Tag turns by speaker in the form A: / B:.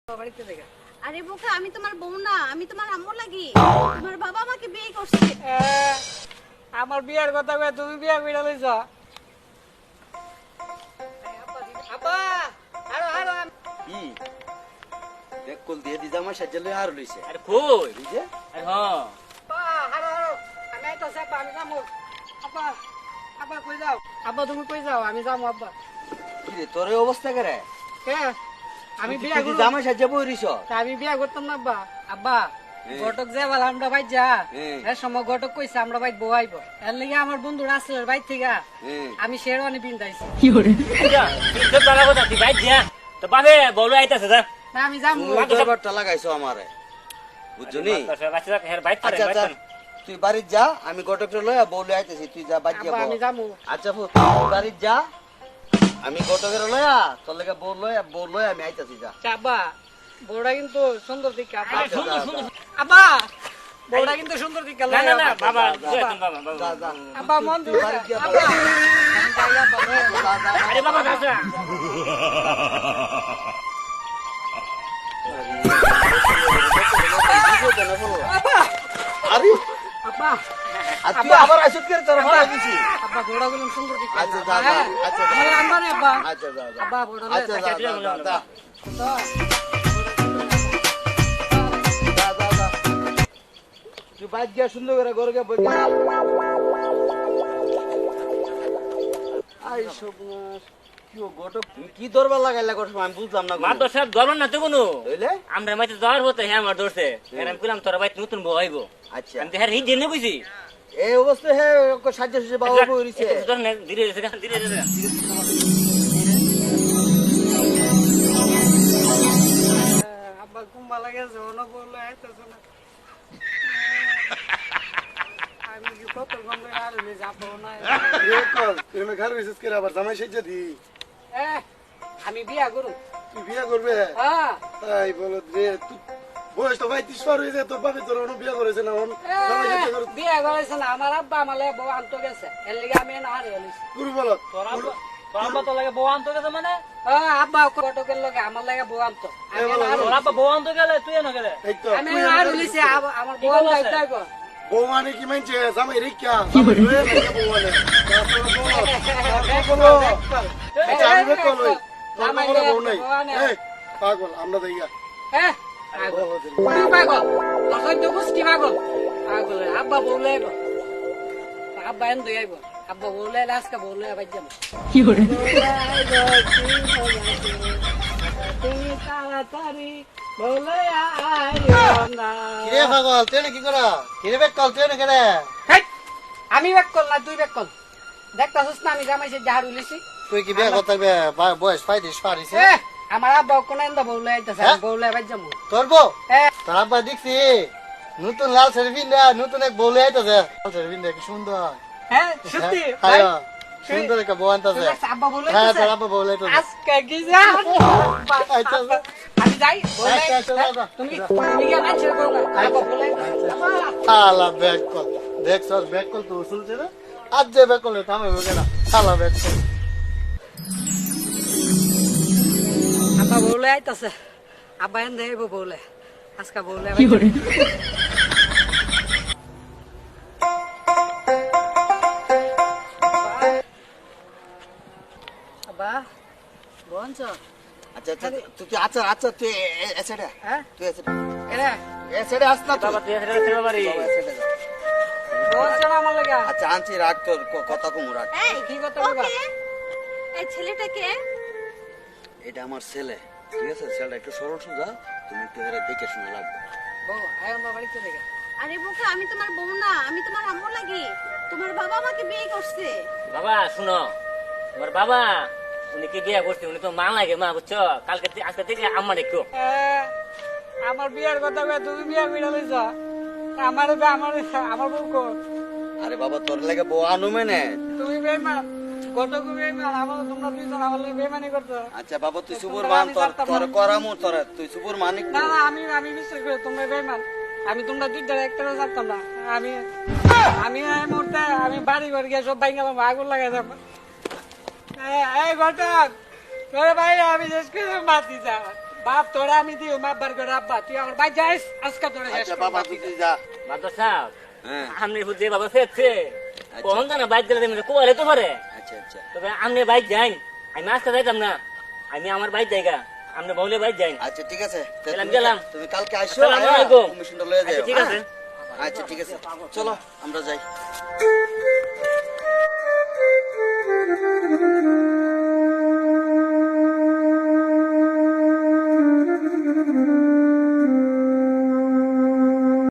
A: আরে বোকা, আমি তোমার বউ না, আমি তোমার আম্মু লাগি। তোমার বাবা আমাকে বিয়ে করছে।
B: আমার বিয়ার কথা কয়ে তুমি বিয়া কইরা লইছ। আপা আরো আরো
C: কি দেখ কল দিয়ে দি জামা সাজ্জা লই আর লইছে
D: আরে কই
C: এই যে
D: আরে হ্যাঁ
B: আপা আরো আরো আমি তো সব আমি যাবো। আপা আপা কই যাও? আব্বা তুমি কই যাও? আমি যাবো আব্বা।
C: কি রে তোর এই অবস্থা করে
B: কে? আমি বিয়া
C: তুই
B: করব।
C: জামা সাজ্জা বইরিছ
B: আমি বিয়া করতাম না আব্বা। আব্বা ঘটক যে বল আমরা ভাই যা
C: হ্যাঁ।
B: এর সময় ঘটক কইছে আমরা ভাই বউ আইব। এর লাগি আমার বন্ধু রাসেলের ভাই থেকে আমি শেরওয়ানি পিন্দাইছি।
D: তুই বাবা কথা তুই বাইর যা তো বাবে বলো আইতাছে যা
B: না আমি যাবো।
C: তুই দরবারটা লাগাইছো আমারে বুঝছনি
D: বাচ্চা হের বাইর
C: আচ্ছা আচ্ছা তুই বাড়ি যা আমি গটকটা লইয়া বউলে আইতেছি তুই যা বাড়ি যা
B: আব্বা আমি যাবো।
C: আচ্ছা তুই বাড়ি যা আমি গটকের লইয়া তোর লাগা বউ লইয়া আমি আইতেছি যা
B: আব্বা বউটা কিন্তু সুন্দর দিকে আব্বা।
C: আচ্ছা,
D: সুন্দর
C: যা,
D: সুন্দর
B: আব্বা বউটা কিন্তু সুন্দর দিকে
D: না না না বাবা জয় তুমি বাবা
C: যা
D: বাবা
C: যা
B: আব্বা মন
C: তুই
B: দিও
C: বাড়ি গিয়া
B: আব্বা আমি যাই আব্বা
C: যা, যা, যা।
D: আরে বাবা দাদা
C: আরে
B: আব্বা
C: আর তুই আবার আসত করে তোর ভাড়া দিছি
B: আব্বা বউটা গুলো সুন্দর দিকে
C: আচ্ছা যা যা আচ্ছা যা
B: আমার আম্মা রে আব্বা
C: আচ্ছা যা যা
B: আব্বা বউটা
C: আচ্ছা যা যা যা যা তুই বাইক গিয়া সুন্দর করে ঘরে গিয়ে বই আই সবনাশ কি গটক তুমি কি দরবার লাগাইলা গটক আমি বুঝলাম না
D: মা তো সব গরম না তো কোনো
C: হইলে
D: আমরা মাইতে যাওয়ার হতে হ্যাঁ আমার ধরছে আমি কইলাম তোর বাইতে নতুন বউ আইবো
C: আচ্ছা
D: আমি তো হ্যাঁ হিট জেনে বুঝি
C: এই অবস্থা হে সাহায্য শেষে বাবা বইরিছে
D: ধীরে ধীরে ধীরে ধীরে
B: আব্বা কুম্বা লাগেছে ওনা বললো আইতেছে না আমি কি কত গন্ধ আর আমি যাবো না
E: কল তুমি ঘর বিশেষ করে আবার জামাই সেজে দি
B: এ আমি বিয়া করু
E: তুই বিয়ে করবে
B: হ্যাঁ
E: তাই বলো রে তুই বয়স তো ভাই 30 পার হয়ে যায় তোর বাপে তোর অন্য বিয়ে করেছে না অন জামাই সেজে করে
B: বিয়া করেছে না আমার আব্বা আমার লাগে বউ আনতে গেছে এর লিগে আমি না হারিয়ে গেছি
E: গুরু বলো
D: তোর আব্বা তো লাগে বউ আনতে গেছে মানে
B: আব্বা কটকের লগে আমার লাগে বউ আনতো আমি না
D: তোর আব্বা বউ আনতে গেলে তুই এনে গেলে
E: এই তো
B: আমি আর হইছে আমার বউ আনতে গো
E: বউ মানে কি মানছে জামাই রিক্কা বউ মানে বলো আচ্ছা আমি বেক কল ওই তোর কোনো বউ নাই এই পাগল আমরা দেইয়া
B: হ্যাঁ তুই পাগল তখন তো বুঝকি পাগল পাগল আব্বা বউলে আইব আব্বা এন দুই আইব আব্বা বউলে আজকে বউলে আবার যাবো কি করে তুমি তাড়াতাড়ি বউলে আইও না
C: কিরে পাগল তুই কি করা কিরে বেক কল তুই কেডা
B: হেই, আমি ব্যাক কল না তুই ব্যাক কল দেখতাছিস না আমি জামাইছে জাহার উলিছি
C: তুই কি বিয়ে করতে বয়স পাইতিস পারিস
B: আমার আব্বা কোন এন্দা বউলে আইতাছে বউলে আবার যাবো
C: তোর বউ
B: হ্যাঁ
C: তোর আব্বা দেখছি নতুন লাল শাড়ি পিন্দা নতুন এক বউ আইতাছে লাল শাড়ি পিন্দা কি সুন্দর
B: হ্যাঁ সত্যি
C: হ্যাঁ সুন্দর একটা বউ আনতাছে
B: আব্বা বউলে
C: হ্যাঁ
B: আইতাছে
C: তোর আব্বা বউ আইতাছে
B: আজকে কি যা
C: আইতাছে
B: আমি যাই বউলে
C: আচ্ছা, আচ্ছা, আচ্ছা।
B: তুমি কি আনছ করো না আব্বা বউলে
C: আলা ব্যাক কল দেখ সর ব্যাক কল তো শুনছে না আজ যে ব্যাক কল থামে গেল আলা ব্যাক কল
B: আব্বা বউলে আইতাছে আব্বা এন দেব বউলে আজকে বউলে আব্বা বঞ্চ
C: আচ্ছা আচ্ছা তুই আচ্ছা আচ্ছা তুই এসেডা
B: হ্যাঁ
C: তুই এসেডা
B: এরে
C: এসেডা আস না তুই
D: বাবা তুই এখানে ছিল বাড়ি
C: এসেডা যা।
B: বঞ্চ আমার লাগা
C: আচ্ছা আনছি রাখ তোর কথা কম রাখ
A: এই
B: কি কথা বলবা
A: ওকে, এই ছেলেটাকে
C: এটা আমার ছেলে ঠিক আছে ছেলেটা একটু সরল সোজা তুমি একটু এরা দেখে শুনে লাগবে
B: বউ আয় আমার বাড়িতে দেখে
A: আরে বোকা, আমি তোমার বউ না, আমি তোমার আম্মু লাগি। তোমার বাবা আমাকে বিয়ে করছে।
D: বাবা শুনো তোমার বাবা উনি কি বিয়ে করছে উনি তো মা লাগে মা বুঝছো আজকে থেকে আমার একটু
B: আমার বিয়ার কথা কয়ে তুমি বিয়া মিলা লইছ আমার আমার বউ কো
C: আরে বাবা তোর লাগে বউ আনু মেনে
B: তুমি বেমান ঘটক বেমান আমার তোমরা দুইজন আমার লাগে বেমানি করছো
C: আচ্ছা বাবা তুই সুপুর মান তোর তোর করামু তোর তুই সুপুর মানিক
B: না না আমি বিশ্বাস করি তোমরা বেমান আমি তোমরা দুইটা একটাও ছাড়তাম না আমি আমি এই মুহূর্তে আমি বাড়ি ঘর গিয়ে সব ভাই গেলাম আগুন লাগাই যাবো এই ঘটক তোর ভাই আমি শেষ করে মাতি যা বাপ তোরা আমি দিও বাপ বার করে আব্বা তুই আমার বাইক যাইস আজকে তোরা শেষ
E: আচ্ছা
B: করবো
E: বাবা
B: বাকি
E: তুই যা
D: বাদর সাহেব
E: হ্যাঁ
D: আপনি যে বাবা ফেরছে কখন জানা বাইক গেলে দেবেন কোয়ালে তো পারে
E: আচ্ছা আচ্ছা
D: তবে আপনি বাইক যাই আমি আজকে যাইতাম না আমি আমার বাইক যাইগা আপনি বউলে বাইক যাই
E: আচ্ছা ঠিক আছে তা
D: গেলাম,
E: তুমি-
D: গেলাম।
E: তুমি কালকে আসো
D: আসসালামু আলাইকুম।
E: কমিশনটা লয়ে যাও
D: আচ্ছা ঠিক আছে
E: আচ্ছা ঠিক আছে চলো আমরা যাই